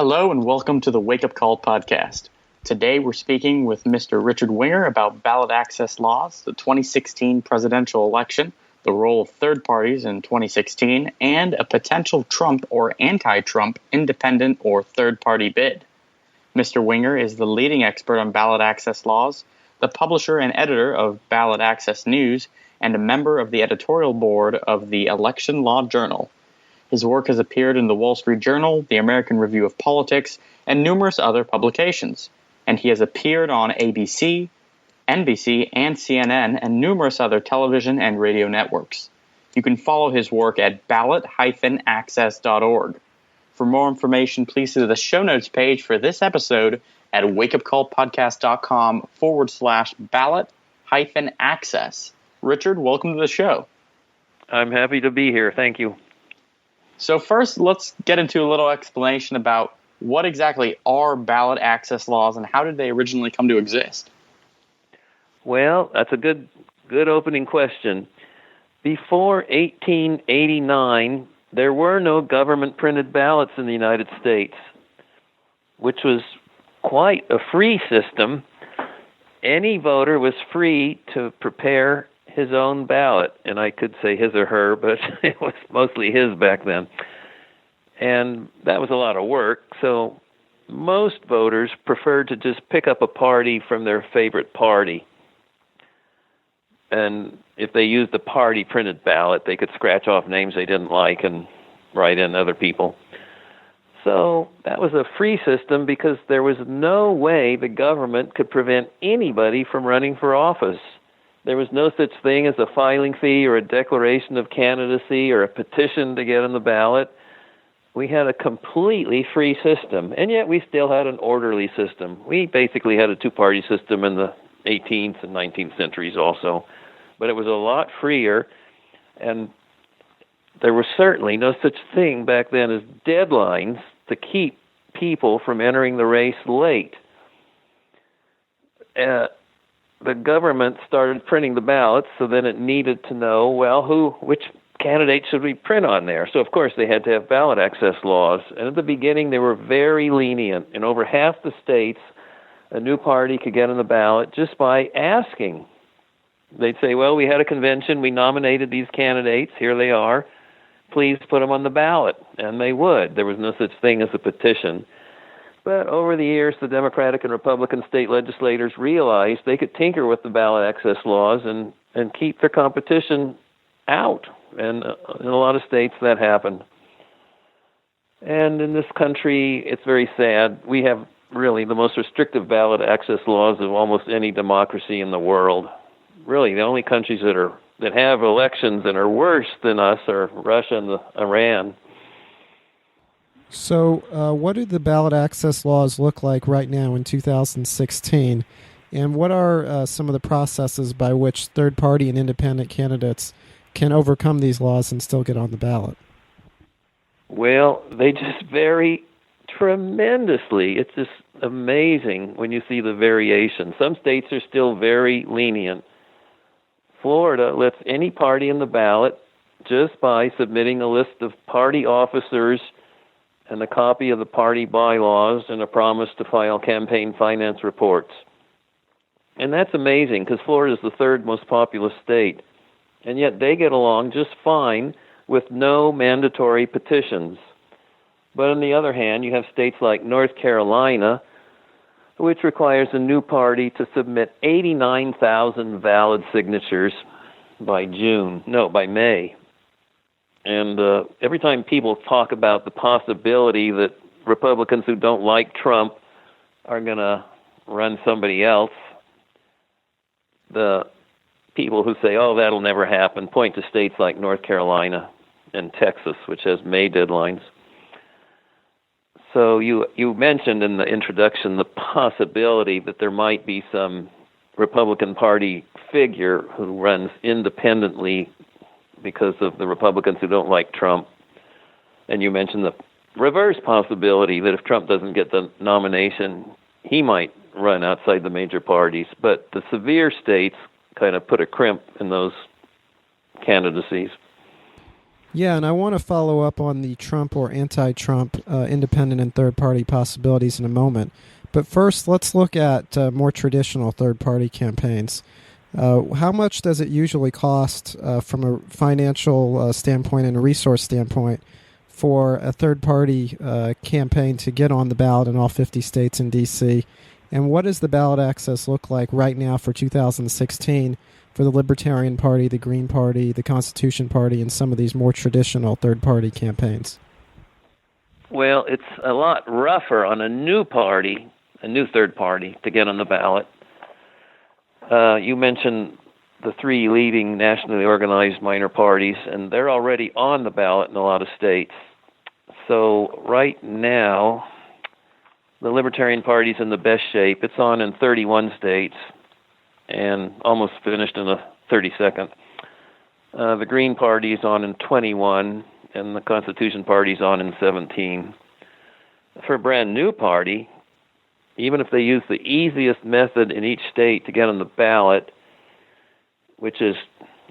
Hello and welcome to the Wake Up Call podcast. Today we're speaking with Mr. Richard Winger about ballot access laws, the 2016 presidential election, the role of third parties in 2016, and a potential Trump or anti-Trump independent or third-party bid. Mr. Winger is the leading expert on ballot access laws, the publisher and editor of Ballot Access News, and a member of the editorial board of the Election Law Journal. His work has appeared in the Wall Street Journal, the American Review of Politics, and numerous other publications. And he has appeared on ABC, NBC, and CNN, and numerous other television and radio networks. You can follow his work at ballot-access.org. For more information, please see the show notes page for this episode at wakeupcallpodcast.com/ballot-access. Richard, welcome to the show. I'm happy to be here. Thank you. So first, let's get into a little explanation about what exactly are ballot access laws and how did they originally come to exist? Well, that's a good opening question. Before 1889, there were no government-printed ballots in the United States, which was quite a free system. Any voter was free to prepare his own ballot, and I could say his or her, but it was mostly his back then. And that was a lot of work, so most voters preferred to just pick up a party from their favorite party. And if they used the party-printed ballot, they could scratch off names they didn't like and write in other people. So that was a free system because there was no way the government could prevent anybody from running for office. There was no such thing as a filing fee or a declaration of candidacy or a petition to get on the ballot. We had a completely free system, and yet we still had an orderly system. We basically had a two-party system in the 18th and 19th centuries also, but it was a lot freer, and there was certainly no such thing back then as deadlines to keep people from entering the race late. The government started printing the ballots, so then it needed to know, well, which candidate should we print on there? So, of course, they had to have ballot access laws. And at the beginning, they were very lenient. In over half the states, a new party could get on the ballot just by asking. They'd say, well, we had a convention, we nominated these candidates, here they are, please put them on the ballot. And they would. There was no such thing as a petition. But over the years, the Democratic and Republican state legislators realized they could tinker with the ballot access laws and keep their competition out. And in a lot of states, that happened. And in this country, it's very sad. We have really the most restrictive ballot access laws of almost any democracy in the world. Really, the only countries that have elections and are worse than us are Russia and Iran. So what do the ballot access laws look like right now in 2016? And what are some of the processes by which third-party and independent candidates can overcome these laws and still get on the ballot? Well, they just vary tremendously. It's just amazing when you see the variation. Some states are still very lenient. Florida lets any party in the ballot just by submitting a list of party officers and a copy of the party bylaws and a promise to file campaign finance reports. And that's amazing because Florida is the third most populous state. And yet they get along just fine with no mandatory petitions. But on the other hand, you have states like North Carolina, which requires a new party to submit 89,000 valid signatures by May. And every time people talk about the possibility that Republicans who don't like Trump are going to run somebody else, the people who say, oh, that'll never happen, point to states like North Carolina and Texas, which has May deadlines. So you mentioned in the introduction the possibility that there might be some Republican Party figure who runs independently because of the Republicans who don't like Trump. And you mentioned the reverse possibility that if Trump doesn't get the nomination, he might run outside the major parties. But the severe states kind of put a crimp in those candidacies. Yeah, and I want to follow up on the Trump or anti-Trump independent and third-party possibilities in a moment. But first, let's look at more traditional third-party campaigns. How much does it usually cost from a financial standpoint and a resource standpoint for a third-party campaign to get on the ballot in all 50 states and D.C.? And what does the ballot access look like right now for 2016 for the Libertarian Party, the Green Party, the Constitution Party, and some of these more traditional third-party campaigns? Well, it's a lot rougher on a new third party, to get on the ballot. You mentioned the three leading nationally organized minor parties, and they're already on the ballot in a lot of states. So right now, the Libertarian Party's in the best shape. It's on in 31 states and almost finished in the 32nd. The Green Party's on in 21, and the Constitution Party's on in 17. For a brand new party, even if they use the easiest method in each state to get on the ballot, which is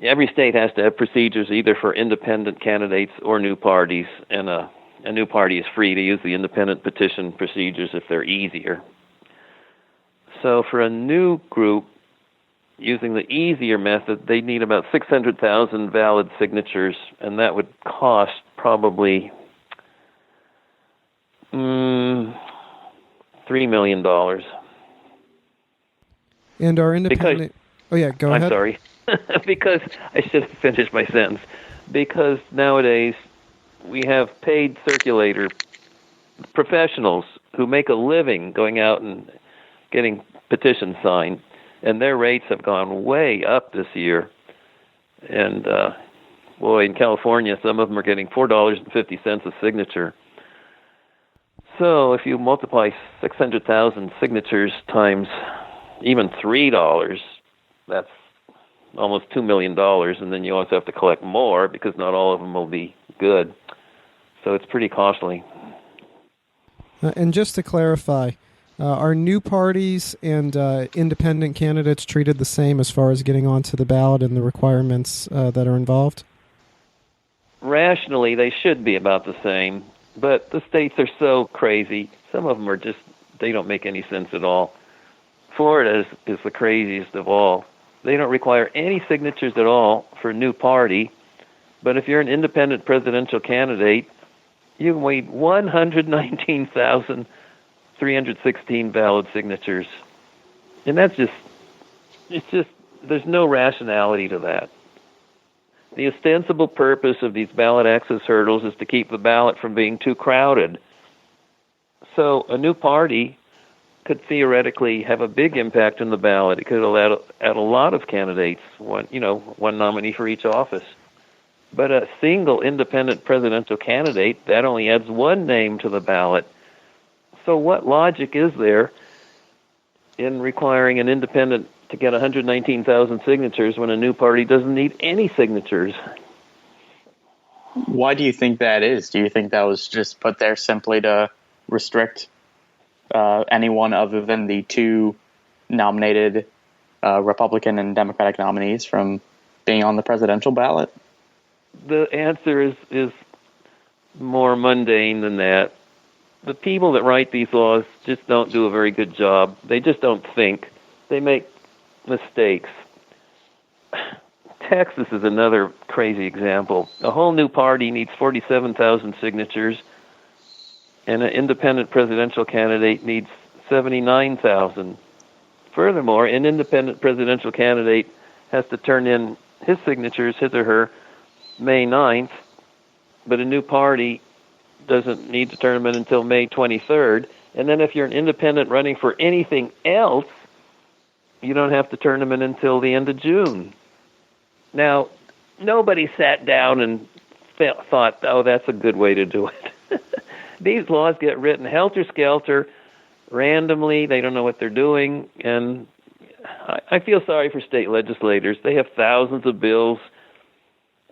every state has to have procedures either for independent candidates or new parties, and a new party is free to use the independent petition procedures if they're easier. So for a new group, using the easier method, they need about 600,000 valid signatures, and that would cost probably $3 million. And our independent... go ahead. I'm sorry. Because I should have finished my sentence. Because nowadays we have paid circulator professionals who make a living going out and getting petitions signed, and their rates have gone way up this year. And in California, some of them are getting $4.50 a signature. So if you multiply 600,000 signatures times even $3, that's almost $2 million, and then you also have to collect more because not all of them will be good. So it's pretty costly. And just to clarify, are new parties and independent candidates treated the same as far as getting onto the ballot and the requirements that are involved? Rationally, they should be about the same, but the states are so crazy. Some of them are just, they don't make any sense at all. Florida is the craziest of all. They don't require any signatures at all for a new party, but if you're an independent presidential candidate, you need 119,316 valid signatures. And there's no rationality to that. The ostensible purpose of these ballot access hurdles is to keep the ballot from being too crowded. So a new party could theoretically have a big impact on the ballot. It could add a lot of candidates, one nominee for each office. But a single independent presidential candidate, that only adds one name to the ballot. So what logic is there in requiring an independent to get 119,000 signatures when a new party doesn't need any signatures? Why do you think that is? Do you think that was just put there simply to restrict anyone other than the two nominated Republican and Democratic nominees from being on the presidential ballot? The answer is more mundane than that. The people that write these laws just don't do a very good job. They just don't think. They make mistakes. Texas is another crazy example. A whole new party needs 47,000 signatures, and an independent presidential candidate needs 79,000. Furthermore, an independent presidential candidate has to turn in his signatures, his or her, May 9th, but a new party doesn't need to turn them in until May 23rd. And then if you're an independent running for anything else, you don't have to turn them in until the end of June. Now, nobody sat down and thought, oh, that's a good way to do it. These laws get written helter-skelter, randomly. They don't know what they're doing. And I feel sorry for state legislators. They have thousands of bills,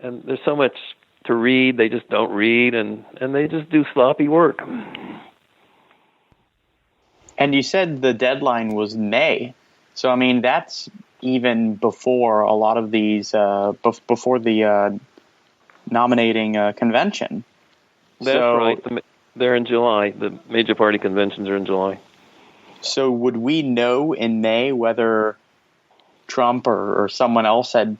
and there's so much to read. They just don't read, and they just do sloppy work. And you said the deadline was May. So, I mean, that's even before a lot of these, before the nominating a convention. That's right. They're in July. The major party conventions are in July. So would we know in May whether Trump or someone else had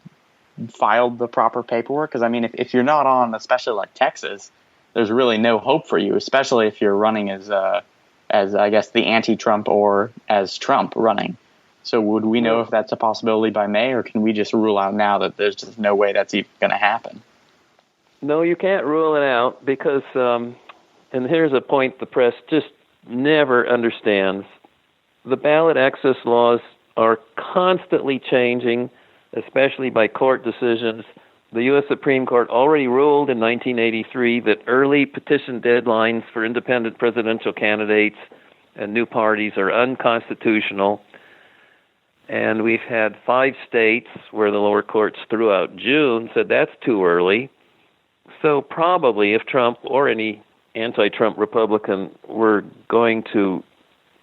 filed the proper paperwork? Because, I mean, if you're not on, especially like Texas, there's really no hope for you, especially if you're running as I guess, the anti-Trump or as Trump running. So would we know if that's a possibility by May, or can we just rule out now that there's just no way that's even going to happen? No, you can't rule it out because, and here's a point the press just never understands. The ballot access laws are constantly changing, especially by court decisions. The U.S. Supreme Court already ruled in 1983 that early petition deadlines for independent presidential candidates and new parties are unconstitutional. And we've had 5 states where the lower courts throughout June said that's too early. So probably if Trump or any anti-Trump Republican were going to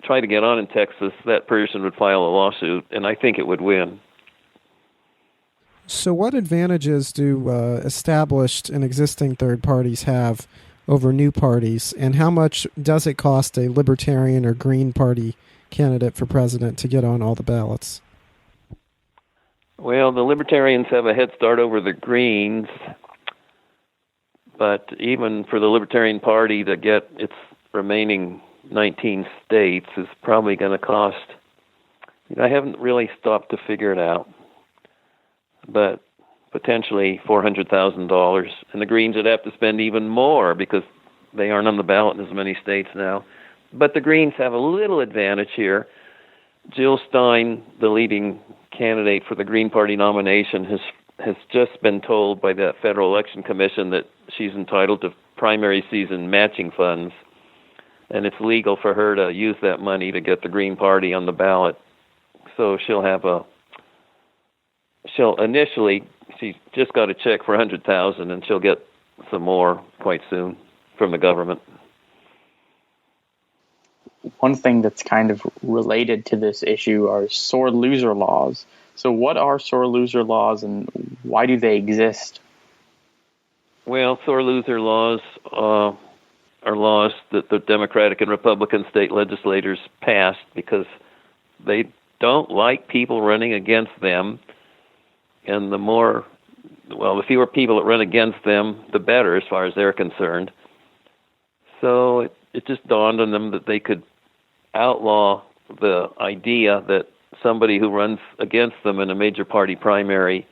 try to get on in Texas, that person would file a lawsuit, and I think it would win. So what advantages do established and existing third parties have over new parties, and how much does it cost a Libertarian or Green Party candidate for president to get on all the ballots? Well, the Libertarians have a head start over the Greens, but even for the Libertarian Party to get its remaining 19 states is probably going to cost, I haven't really stopped to figure it out, but potentially $400,000. And the Greens would have to spend even more because they aren't on the ballot in as many states now. But the Greens have a little advantage here. Jill Stein, the leading candidate for the Green Party nomination, has just been told by the Federal Election Commission that she's entitled to primary season matching funds, and it's legal for her to use that money to get the Green Party on the ballot. So she's just got a check for $100,000, and she'll get some more quite soon from the government. One thing that's kind of related to this issue are sore loser laws. So what are sore loser laws, and why do they exist? Well, sore loser laws are laws that the Democratic and Republican state legislators passed because they don't like people running against them, and the fewer people that run against them, the better as far as they're concerned. So it just dawned on them that they could outlaw the idea that somebody who runs against them in a major party primary,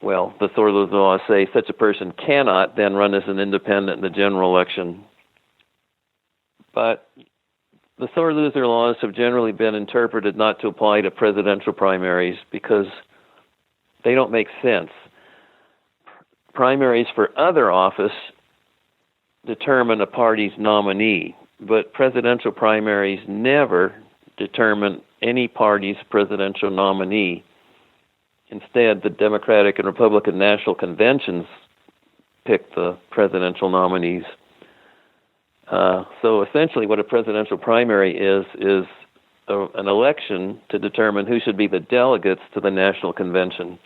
the sore loser laws say such a person cannot then run as an independent in the general election. But the sore loser laws have generally been interpreted not to apply to presidential primaries because they don't make sense. Primaries for other office determine a party's nominee, but presidential primaries never determine any party's presidential nominee. Instead, the Democratic and Republican national conventions pick the presidential nominees. So essentially what a presidential primary is an election to determine who should be the delegates to the national convention.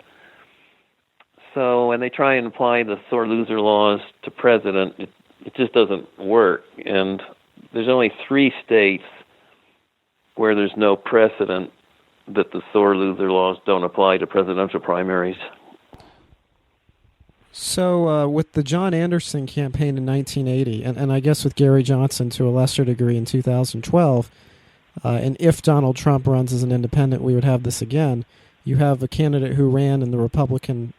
So when they try and apply the sore loser laws to president, it just doesn't work. And there's only 3 states where there's no precedent that the sore loser laws don't apply to presidential primaries. So with the John Anderson campaign in 1980, and I guess with Gary Johnson to a lesser degree in 2012, and if Donald Trump runs as an independent, we would have this again. You have a candidate who ran in the Republican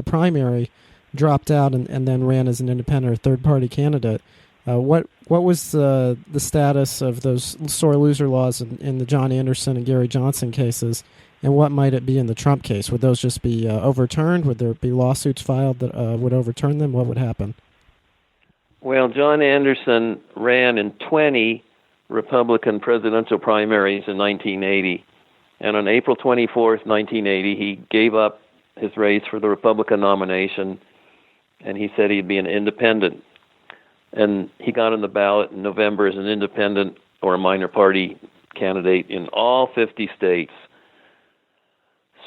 primary, dropped out, and then ran as an independent or third-party candidate. What was the status of those sore loser laws in the John Anderson and Gary Johnson cases, and what might it be in the Trump case? Would those just be overturned? Would there be lawsuits filed that would overturn them? What would happen? Well, John Anderson ran in 20 Republican presidential primaries in 1980, and on April 24th, 1980, he gave up his race for the Republican nomination, and he said he'd be an independent. And he got on the ballot in November as an independent or a minor party candidate in all 50 states.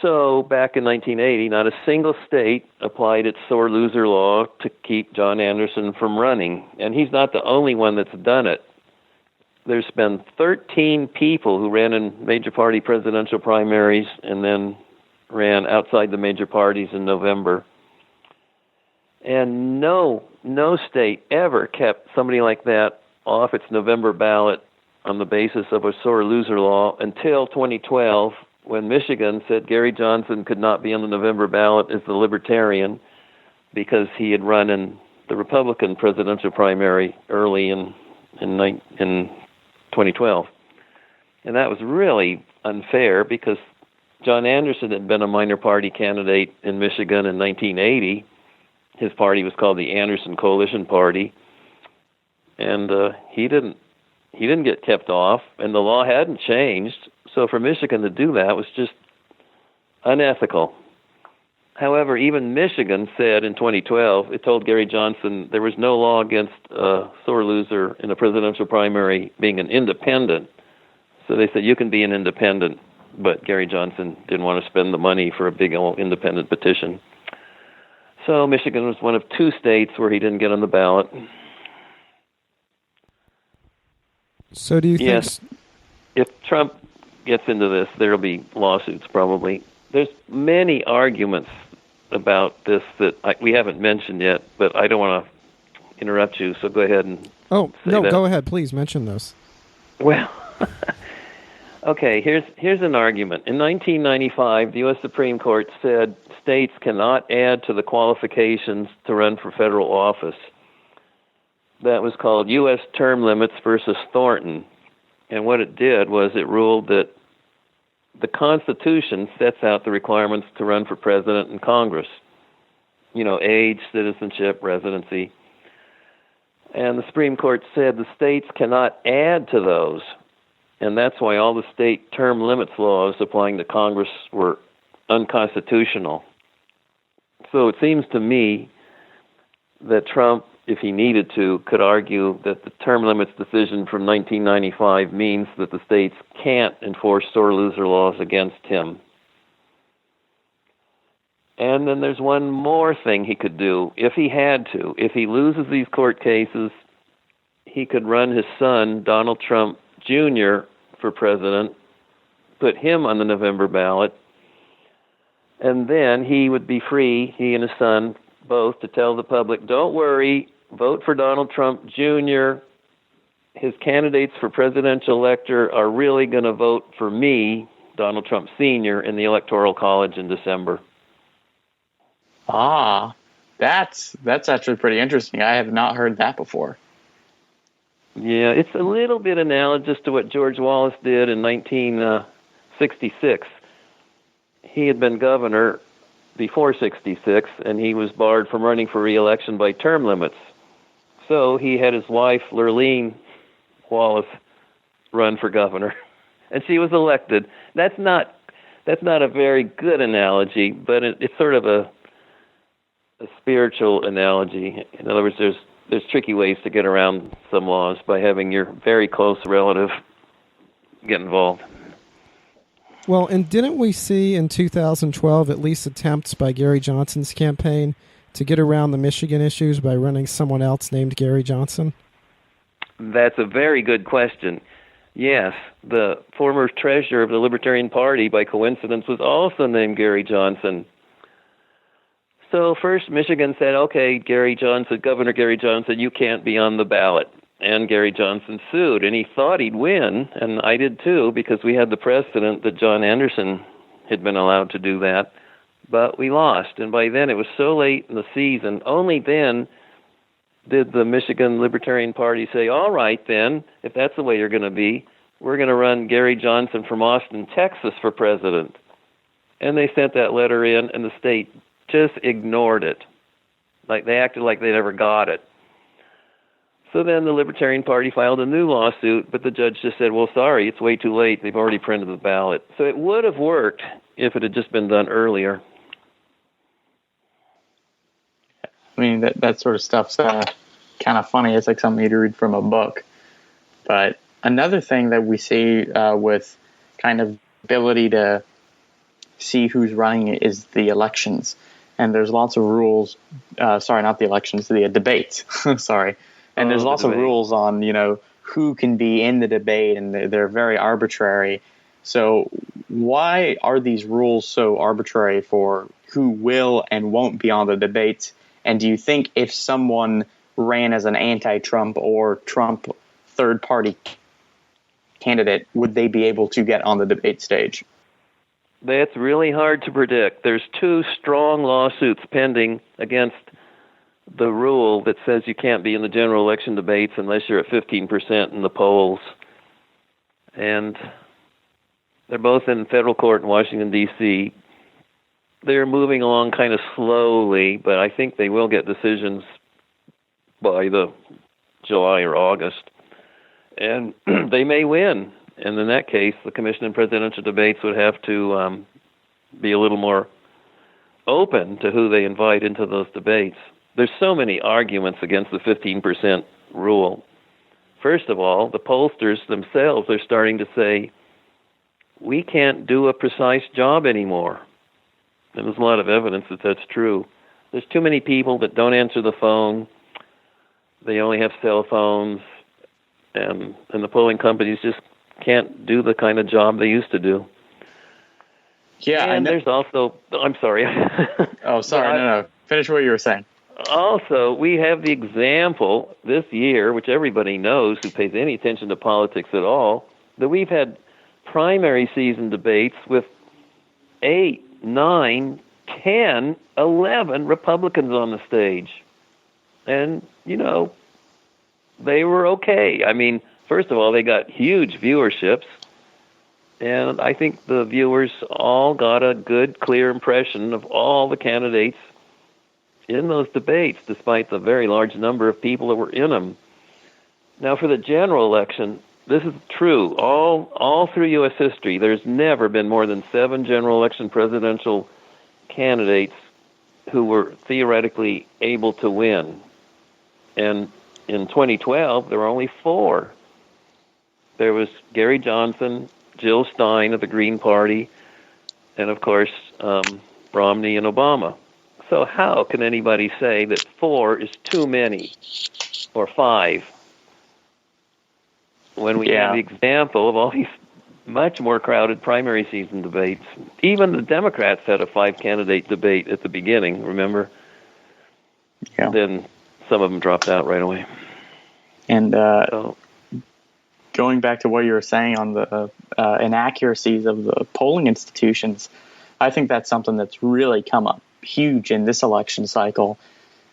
So back in 1980, not a single state applied its sore loser law to keep John Anderson from running. And he's not the only one that's done it. There's been 13 people who ran in major party presidential primaries and then ran outside the major parties in November. And no state ever kept somebody like that off its November ballot on the basis of a sore loser law until 2012, when Michigan said Gary Johnson could not be on the November ballot as the Libertarian because he had run in the Republican presidential primary early in 2012. And that was really unfair because John Anderson had been a minor party candidate in Michigan in 1980. His party was called the Anderson Coalition Party, and he didn't get kept off, and the law hadn't changed. So for Michigan to do that was just unethical. However, even Michigan said in 2012, it told Gary Johnson there was no law against a sore loser in a presidential primary being an independent. So they said you can be an independent, but Gary Johnson didn't want to spend the money for a big old independent petition. So Michigan was one of two states where he didn't get on the ballot. So do you think... Yes, if Trump gets into this, there will be lawsuits probably. There's many arguments about this that we haven't mentioned yet, but I don't want to interrupt you, so go ahead and go ahead, please mention those. Well, okay, here's an argument. In 1995, the U.S. Supreme Court said states cannot add to the qualifications to run for federal office. That was called U.S. Term Limits versus Thornton. And what it did was it ruled that the Constitution sets out the requirements to run for president and Congress. You know, age, citizenship, residency. And the Supreme Court said the states cannot add to those. And that's why all the state term limits laws applying to Congress were unconstitutional. So it seems to me that Trump, if he needed to, could argue that the term limits decision from 1995 means that the states can't enforce sore loser laws against him. And then there's one more thing he could do if he had to. If he loses these court cases, he could run his son, Donald Trump Jr., for president, put him on the November ballot, and then he would be free, he and his son both, to tell the public, don't worry, vote for Donald Trump Jr. His candidates for presidential elector are really going to vote for me, Donald Trump Sr., in the Electoral College in December. Ah, that's actually pretty interesting. I have not heard that before. Yeah, it's a little bit analogous to what George Wallace did in 1966. He had been governor before 66, and he was barred from running for re-election by term limits. So he had his wife, Lurleen Wallace, run for governor, and she was elected. That's not a very good analogy, but it's sort of a spiritual analogy. In other words, there's tricky ways to get around some laws by having your very close relative get involved. Well, and didn't we see in 2012 at least attempts by Gary Johnson's campaign to get around the Michigan issues by running someone else named Gary Johnson? That's a very good question. Yes, the former treasurer of the Libertarian Party, by coincidence, was also named Gary Johnson. So first Michigan said, okay, Governor Gary Johnson, you can't be on the ballot. And Gary Johnson sued, and he thought he'd win, and I did too, because we had the precedent that John Anderson had been allowed to do that, but we lost. And by then it was so late in the season, only then did the Michigan Libertarian Party say, all right then, if that's the way you're going to be, we're going to run Gary Johnson from Austin, Texas for president. And they sent that letter in, and the state just ignored it. Like they acted like they never got it. So then the Libertarian Party filed a new lawsuit, but the judge just said, well, sorry, it's way too late. They've already printed the ballot. So it would have worked if it had just been done earlier. I mean, that sort of stuff's kind of funny. It's like something you'd read from a book. But another thing that we see with kind of ability to see who's running is the elections. And there's lots of rules. Sorry, not the elections, the debates. Sorry. And there's lots of rules on, who can be in the debate, and they're very arbitrary. So why are these rules so arbitrary for who will and won't be on the debates? And do you think if someone ran as an anti-Trump or Trump third-party candidate, would they be able to get on the debate stage? That's really hard to predict. There's 2 strong lawsuits pending against the rule that says you can't be in the general election debates unless you're at 15% in the polls. And they're both in federal court in Washington, D.C. They're moving along kind of slowly, but I think they will get decisions by the July or August. And they may win. And in that case, the Commission on Presidential Debates would have to be a little more open to who they invite into those debates. There's so many arguments against the 15% rule. First of all, the pollsters themselves are starting to say, we can't do a precise job anymore. And there's a lot of evidence that that's true. There's too many people that don't answer the phone. They only have cell phones. And the polling companies just can't do the kind of job they used to do. Yeah, and there's also, I'm sorry. Oh, sorry, no. Finish what you were saying. Also, we have the example this year, which everybody knows who pays any attention to politics at all, that we've had primary season debates with 8, 9, 10, 11 Republicans on the stage. And, they were okay. I mean, first of all, they got huge viewerships, and I think the viewers all got a good, clear impression of all the candidates in those debates, despite the very large number of people that were in them. Now, for the general election, this is true. All through U.S. history, there's never been more than 7 general election presidential candidates who were theoretically able to win. And in 2012, there were only 4. There was Gary Johnson, Jill Stein of the Green Party, and, of course, Romney and Obama. So how can anybody say that 4 is too many, or 5, when we have the example of all these much more crowded primary season debates? Even the Democrats had a 5-candidate debate at the beginning, remember? Yeah. Then some of them dropped out right away. And going back to what you were saying on the inaccuracies of the polling institutions, I think that's something that's really come up huge in this election cycle,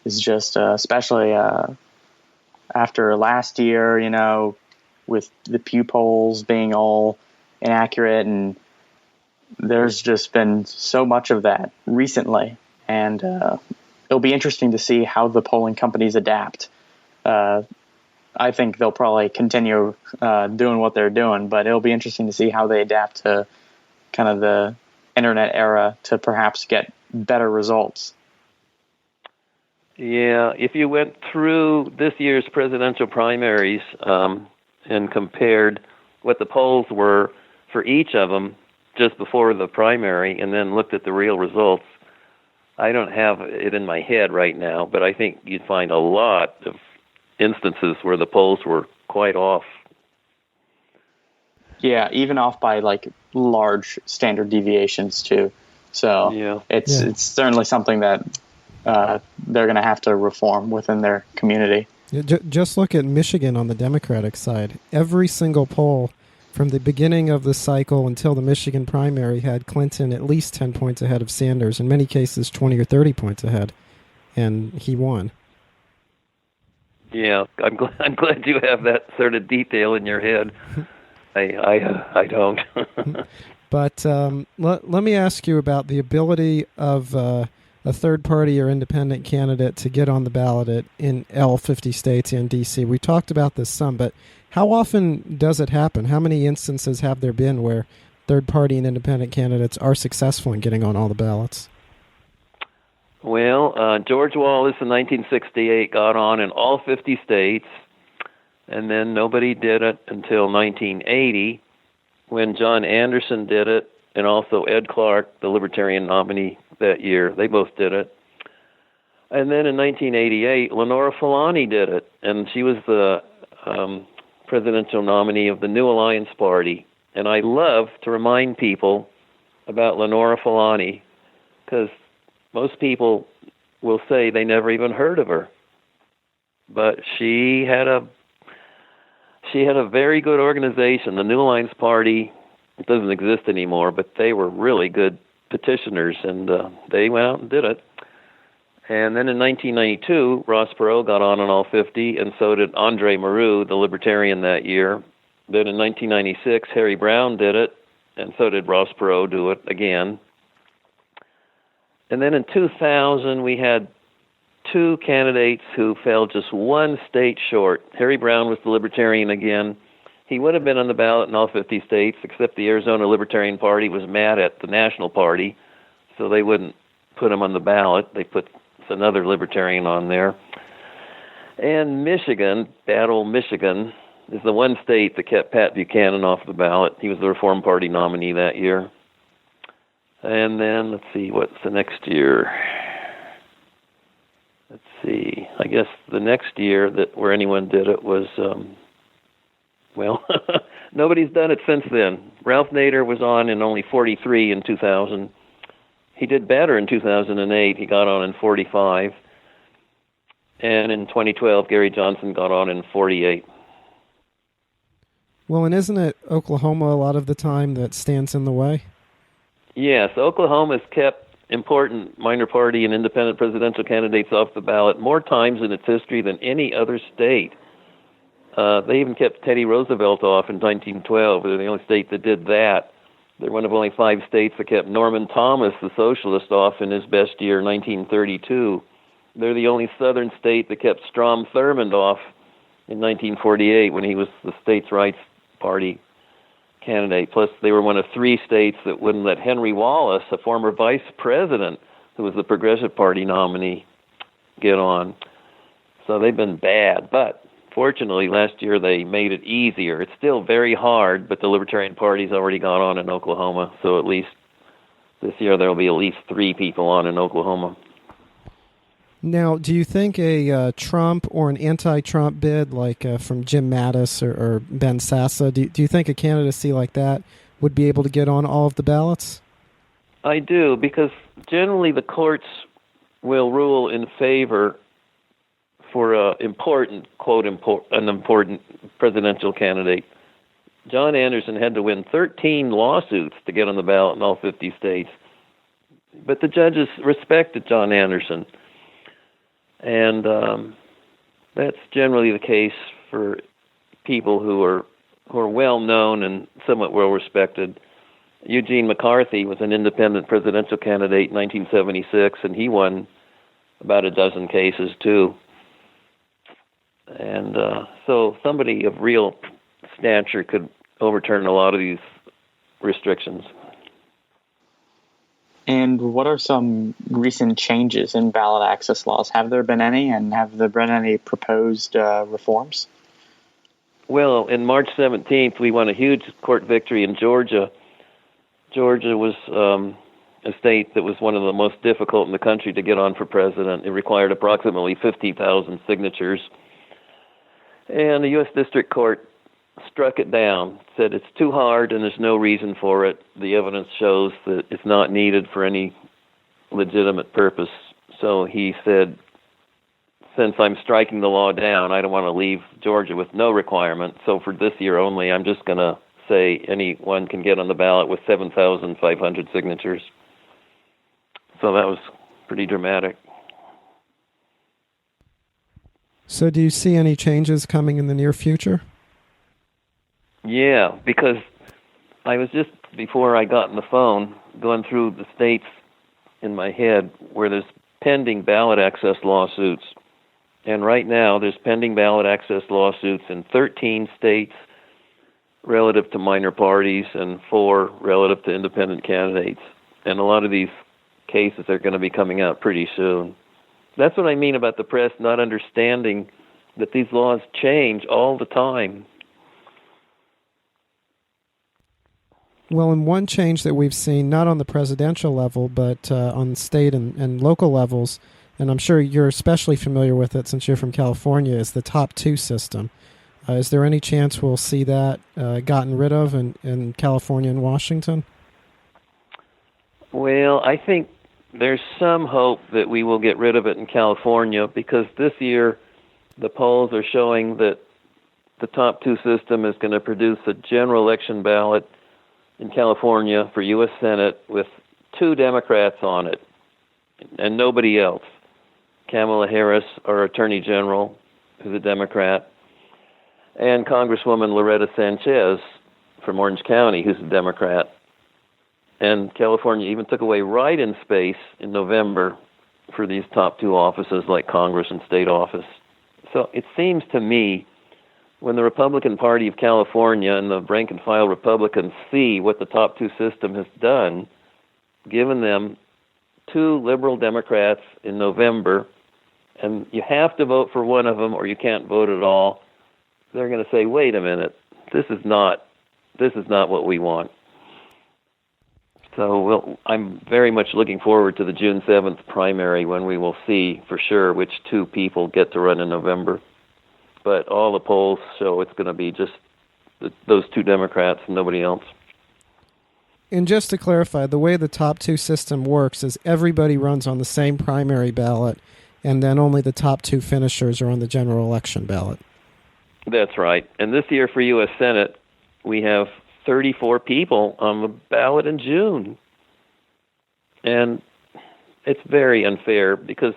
is just especially after last year, with the Pew polls being all inaccurate, and there's just been so much of that recently. And it'll be interesting to see how the polling companies adapt. I think they'll probably continue doing what they're doing, but it'll be interesting to see how they adapt to kind of the internet era to perhaps get better results. Yeah, if you went through this year's presidential primaries and compared what the polls were for each of them just before the primary and then looked at the real results, I don't have it in my head right now, but I think you'd find a lot of instances where the polls were quite off. Yeah, even off by like large standard deviations too. So it's certainly something that they're going to have to reform within their community. Just look at Michigan on the Democratic side. Every single poll from the beginning of the cycle until the Michigan primary had Clinton at least 10 points ahead of Sanders, in many cases 20 or 30 points ahead, and he won. Yeah, I'm glad you have that sort of detail in your head. I don't. But let me ask you about the ability of a third party or independent candidate to get on the ballot in all 50 states and D.C. We talked about this some, but how often does it happen? How many instances have there been where third party and independent candidates are successful in getting on all the ballots? Well, George Wallace in 1968 got on in all 50 states, and then nobody did it until 1980 when John Anderson did it, and also Ed Clark, the Libertarian nominee that year. They both did it. And then in 1988, Lenora Fulani did it, and she was the presidential nominee of the New Alliance Party. And I love to remind people about Lenora Fulani, because most people will say they never even heard of her. But she had a very good organization. The New Alliance Party, it doesn't exist anymore, but they were really good petitioners, and they went out and did it. And then in 1992, Ross Perot got on in all 50, and so did Andre Maru, the Libertarian, that year. Then in 1996, Harry Brown did it, and so did Ross Perot do it again. And then in 2000, we had two candidates who fell just one state short. Harry Brown was the Libertarian again. He would have been on the ballot in all 50 states, except the Arizona Libertarian Party was mad at the National Party, so they wouldn't put him on the ballot. They put another Libertarian on there. And Michigan, bad old Michigan, is the one state that kept Pat Buchanan off the ballot. He was the Reform Party nominee that year. And then, let's see, what's the next year? Let's see. I guess the next year where anyone did it was, nobody's done it since then. Ralph Nader was on in only 43 in 2000. He did better in 2008. He got on in 45. And in 2012, Gary Johnson got on in 48. Well, and isn't it Oklahoma a lot of the time that stands in the way? Yes, Oklahoma's kept important minor party and independent presidential candidates off the ballot more times in its history than any other state. They even kept Teddy Roosevelt off in 1912. They're the only state that did that. They're one of only 5 states that kept Norman Thomas, the socialist, off in his best year, 1932. They're the only southern state that kept Strom Thurmond off in 1948 when he was the States' Rights Party candidate. Plus, they were one of 3 states that wouldn't let Henry Wallace, a former vice president who was the Progressive Party nominee, get on. So they've been bad. But fortunately, last year they made it easier. It's still very hard, but the Libertarian Party's already got on in Oklahoma. So at least this year there will be at least 3 people on in Oklahoma. Now, do you think a Trump or an anti-Trump bid, like from Jim Mattis or Ben Sassa, do you think a candidacy like that would be able to get on all of the ballots? I do, because generally the courts will rule in favor for an important presidential candidate. John Anderson had to win 13 lawsuits to get on the ballot in all 50 states. But the judges respected John Anderson. And that's generally the case for people who are well known and somewhat well respected. Eugene McCarthy was an independent presidential candidate in 1976, and he won about a dozen cases too. And so somebody of real stature could overturn a lot of these restrictions. And what are some recent changes in ballot access laws? Have there been any, and have there been any proposed reforms? Well, in March 17th, we won a huge court victory in Georgia. Georgia was a state that was one of the most difficult in the country to get on for president. It required approximately 50,000 signatures. And the U.S. District Court struck it down, said it's too hard and there's no reason for it. The evidence shows that it's not needed for any legitimate purpose. So he said, since I'm striking the law down, I don't want to leave Georgia with no requirement. So for this year only, I'm just going to say anyone can get on the ballot with 7,500 signatures. So that was pretty dramatic. So do you see any changes coming in the near future? Yeah, because I was just, before I got on the phone, going through the states in my head where there's pending ballot access lawsuits. And right now there's pending ballot access lawsuits in 13 states relative to minor parties and 4 relative to independent candidates. And a lot of these cases are going to be coming out pretty soon. That's what I mean about the press not understanding that these laws change all the time. Well, and one change that we've seen, not on the presidential level, but on state and local levels, and I'm sure you're especially familiar with it since you're from California, is the top two system. Is there any chance we'll see that gotten rid of in California and Washington? Well, I think there's some hope that we will get rid of it in California, because this year the polls are showing that the top two system is going to produce a general election ballot in California for U.S. Senate with 2 Democrats on it and nobody else. Kamala Harris, our Attorney General, who's a Democrat, and Congresswoman Loretta Sanchez from Orange County, who's a Democrat. And California even took away write-in space in November for these top 2 offices like Congress and state office. So it seems to me, when the Republican Party of California and the rank-and-file Republicans see what the top 2 system has done, given them 2 liberal Democrats in November, and you have to vote for one of them or you can't vote at all, they're going to say, wait a minute, this is not what we want. So I'm very much looking forward to the June 7th primary, when we will see for sure which 2 people get to run in November. But all the polls show it's going to be just those 2 Democrats and nobody else. And just to clarify, the way the top 2 system works is everybody runs on the same primary ballot, and then only the top 2 finishers are on the general election ballot. That's right. And this year for U.S. Senate, we have 34 people on the ballot in June. And it's very unfair because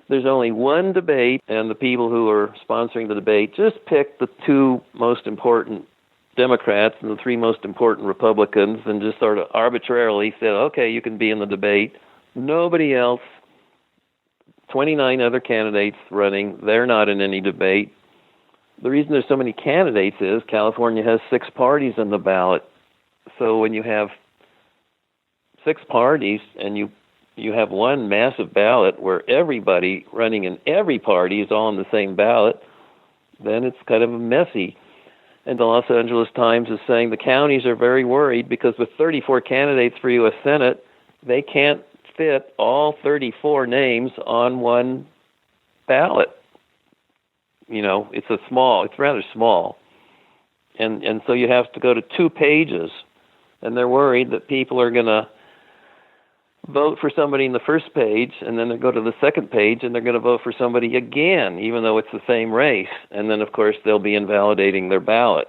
there's only one debate, and the people who are sponsoring the debate just pick the 2 most important Democrats and the 3 most important Republicans and just sort of arbitrarily said, okay, you can be in the debate. Nobody else, 29 other candidates running, they're not in any debate. The reason there's so many candidates is California has 6 parties on the ballot. So when you have 6 parties and you have one massive ballot where everybody running in every party is all on the same ballot, then it's kind of messy. And the Los Angeles Times is saying the counties are very worried because with 34 candidates for U.S. Senate, they can't fit all 34 names on one ballot. You know, it's rather small. And so you have to go to 2 pages, and they're worried that people are going to vote for somebody in the first page, and then they go to the second page, and they're going to vote for somebody again, even though it's the same race. And then, of course, they'll be invalidating their ballot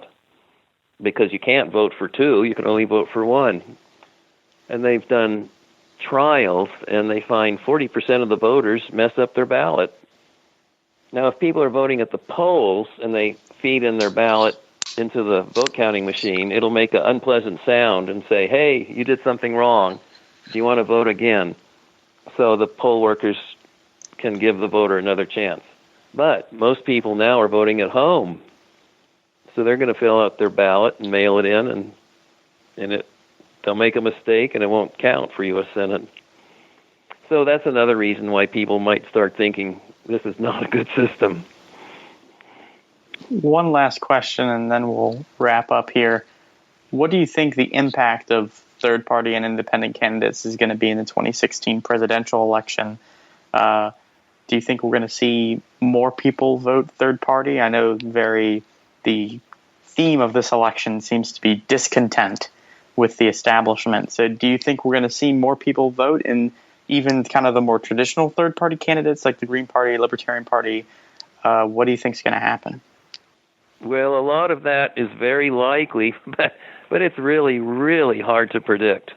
because you can't vote for 2. You can only vote for 1. And they've done trials, and they find 40% of the voters mess up their ballot. Now, if people are voting at the polls and they feed in their ballot into the vote counting machine, it'll make an unpleasant sound and say, hey, you did something wrong. Do you want to vote again? So the poll workers can give the voter another chance. But most people now are voting at home. So they're going to fill out their ballot and mail it in, and they'll make a mistake and it won't count for U.S. Senate. So that's another reason why people might start thinking this is not a good system. One last question, and then we'll wrap up here. What do you think the impact of third-party and independent candidates is going to be in the 2016 presidential election? Do you think we're going to see more people vote third-party? I know the theme of this election seems to be discontent with the establishment. So do you think we're going to see more people vote in even kind of the more traditional third-party candidates like the Green Party, Libertarian Party? What do you think is going to happen? Well, a lot of that is very likely, but it's really, really hard to predict.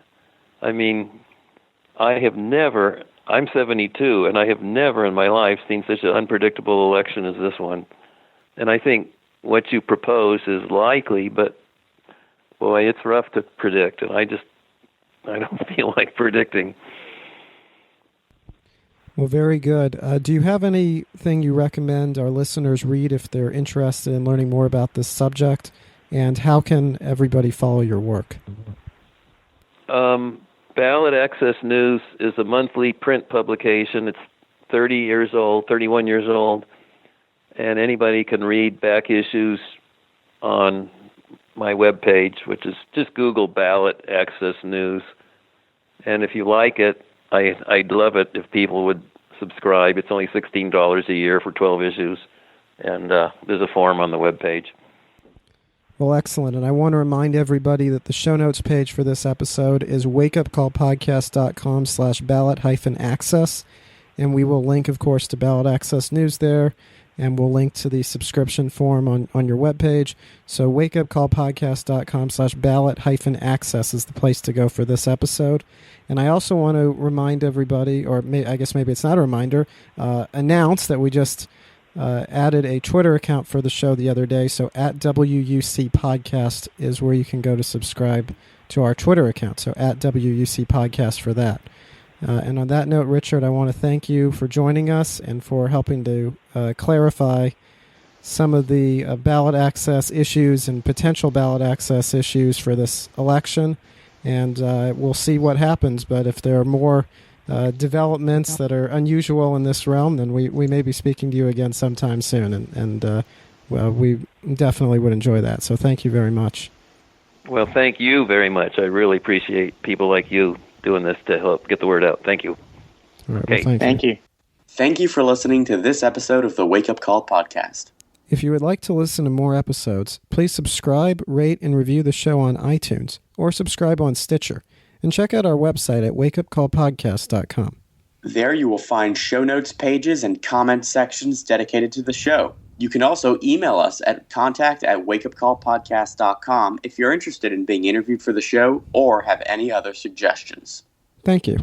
I mean, I'm 72, and I have never in my life seen such an unpredictable election as this one. And I think what you propose is likely, but boy, it's rough to predict, and I don't feel like predicting. Well, very good. Do you have anything you recommend our listeners read if they're interested in learning more about this subject? And how can everybody follow your work? Ballot Access News is a monthly print publication. It's 31 years old, and anybody can read back issues on my webpage, which is just Google Ballot Access News. And if you like it, I'd love it if people would subscribe. It's only $16 a year for 12 issues, and there's a form on the webpage. Well, excellent. And I want to remind everybody that the show notes page for this episode is wakeupcallpodcast.com/ballot-access. And we will link, of course, to Ballot Access News there. And we'll link to the subscription form on your webpage. So wakeupcallpodcast.com/ballot-access is the place to go for this episode. And I also want to remind everybody, or I guess maybe it's not a reminder, announce that we just added a Twitter account for the show the other day. So at WUC Podcast is where you can go to subscribe to our Twitter account. So at WUC Podcast for that. And on that note, Richard, I want to thank you for joining us and for helping to clarify some of the ballot access issues and potential ballot access issues for this election. And we'll see what happens. But if there are more developments that are unusual in this realm, then we may be speaking to you again sometime soon. And we definitely would enjoy that. So thank you very much. Well, thank you very much. I really appreciate people like you doing this to help get the word out. Thank you. All right, well, Thank you. Thank you for listening to this episode of the Wake Up Call podcast. If you would like to listen to more episodes, please subscribe, rate, and review the show on iTunes or subscribe on Stitcher. And check out our website at wakeupcallpodcast.com. There you will find show notes pages and comment sections dedicated to the show. You can also email us at contact@wakeupcallpodcast.com if you're interested in being interviewed for the show or have any other suggestions. Thank you.